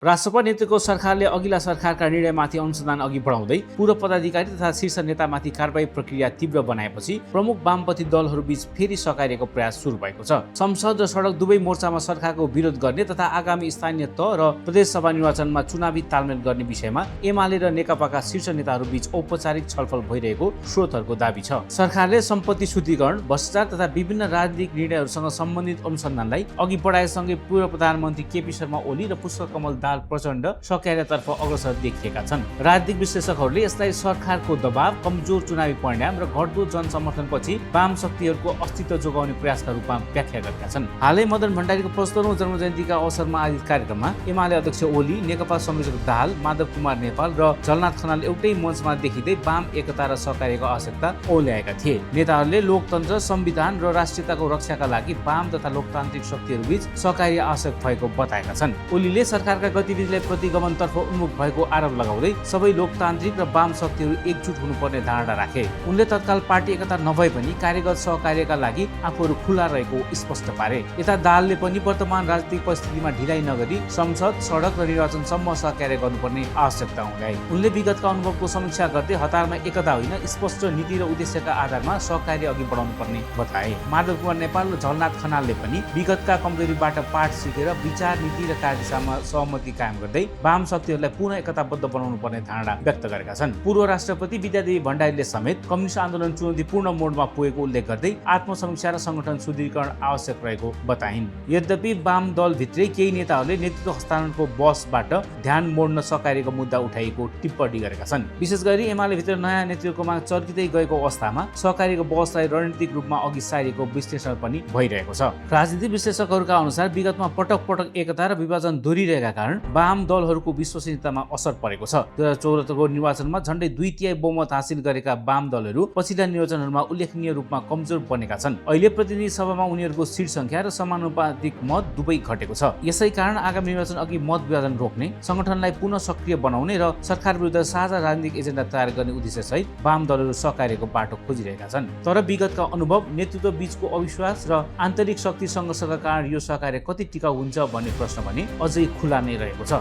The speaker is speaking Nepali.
राष्ट्रपति नेतृत्वको सरकारले अघिल्ला सरकारका निर्णयमाथि अनुसन्धान अघि बढाउँदै पूर्व पदाधिकारी तथा शीर्ष नेतामाथि कारबाही प्रक्रिया तीव्र बनाएपछि प्रमुख वामपन्थी दलहरूबीच फेरि सकाइएको प्रयास सुरु भएको छ। संसद र सडक दुवै मोर्चामा सरकारको विरोध गर्ने तथा आगामी स्थानीय तह र प्रदेशसभा निर्वाचनमा चुनावी तालमेल गर्ने विषयमा एमाले र नेकपाका शीर्ष नेताहरूबीच औपचारिक छलफल भइरहेको स्रोतहरूको दाबी छ। सरकारले सम्पत्ति शुद्धिकरण, भ्रष्टाचार तथा विभिन्न राजनीतिक निर्णयहरूसँग सम्बन्धित अनुसन्धानलाई अघि बढाएसँगै पूर्व प्रधानमन्त्री केपी शर्मा ओली र पुष्पकमल दाहाल प्रचण्ड सकार्यतर्फ अग्रसर देखिएका छन्। राजनीतिक विश्लेषकहरूले यसलाई सरकारको दबाव, कमजोर चुनावी परिणाम र घट्दो जनसमर्थनपछि वाम शक्तिहरूको अस्तित्व जोगाउने प्रयासका रूपमा व्याख्या गरेका छन्। हालै मदन भण्डारीको 75औं जन्मजयन्तीका अवसरमा आयोजित कार्यक्रममा एमाले अध्यक्ष ओली, नेकपा संयोजक दाहाल, माधव कुमार नेपाल र झलनाथ खनाल एउटै मञ्चमा देखिँदै वाम एकता र सहकार्यको आवश्यकता औल्याएका थिए। नेताहरूले लोकतन्त्र, संविधान र राष्ट्रियताको रक्षाका लागि वाम तथा लोकतान्त्रिक शक्तिहरूबीच सहकार्य आवश्यक भएको बताएका छन्। ओलीले सरकारका गतिविधिलाई प्रतिगमनतर्फ उन्मुख भएको आरोप लगाउँदै सबै लोकतान्त्रिक र वाम शक्तिहरू एकजुट हुनुपर्ने धारणा राखे। उनले तत्काल पार्टी एकता नभए पनि कार्यगत सहकार्यका लागि आफूहरू खुला रहेको स्पष्ट पारे। यता दाहालले पनि वर्तमान राजनीतिक परिस्थितिमा ढिलाइ नगरी संसद, सडक र निर्वाचनसम्म सहकार्य गर्नुपर्ने आवश्यकता उनलाई। उनले विगतका अनुभवको समीक्षा गर्दै हतारमा एकता होइन, स्पष्ट नीति र उद्देश्यका आधारमा सहकार्य अघि बढाउनु पर्ने बताए। माधव कुमार नेपाल र झलनाथ खनालले पनि विगतका कमजोरीबाट पाठ सिकेर विचार, नीति र कार्यदिशामा सहमति कायम गर्दै वाम शक्तिहरूलाई पुनः एकताबद्ध बनाउनु पर्ने धारणा व्यक्त गरेका छन्। पूर्व राष्ट्रपति विद्यादेवी भण्डारीले समेत कम्युनिस्ट आन्दोलन चुनौतीपूर्ण मोडमा पुगेको उल्लेख गर्दै आत्मसमीक्षा र संगठन सुदृढीकरण आवश्यक रहेको बताइन्। यद्यपि वाम दलभित्रै केही नेताहरूले नेतृत्व हस्तान्तरणको बसबाट ध्यान मोड्न सकाइएको मुद्दा उठाइएको टिप्पणी गरेका छन्। विशेष गरी एमाले भित्र नयाँ नेतृत्वको माग चर्किँदै गएको अवस्थामा सहकार्यको बसलाई रणनीतिक रूपमा अघि सारेको विश्लेषण पनि भइरहेको छ। राजनीतिक विश्लेषकहरूका अनुसार विगतमा पटक पटक एकता र विभाजन दोहोरिरहेका कारण वाम दलहरूको विश्वसनीयतामा असर परेको छ। 2074 को निर्वाचनमा झण्डै 2/3 बहुमत हासिल गरेका वाम दलहरू पछिल्ला निर्वाचनहरूमा उल्लेखनीय रूपमा कमजोर बनेका छन्। अहिले प्रतिनिधि सभामा उनीहरूको सिट संख्या र समानुपातिक मत दुवै घटेको छ। यसै कारण आगामी निर्वाचन अघि मत विभाजन रोक्ने, संगठनलाई पुनः सक्रिय बनाउने र सरकार विरुद्ध साझा राजनीतिक एजेन्डा तयार गर्ने उद्देश्यसहित वाम दलहरू सहकार्यको बाटो खोजिरहेका छन्। तर विगतका अनुभव, नेतृत्व बीचको अविश्वास र आन्तरिक शक्ति सङ्घर्षका कारण यो सहकार्य कति टिकाउ हुन्छ भन्ने प्रश्न भने अझै खुला नै रहेको छ।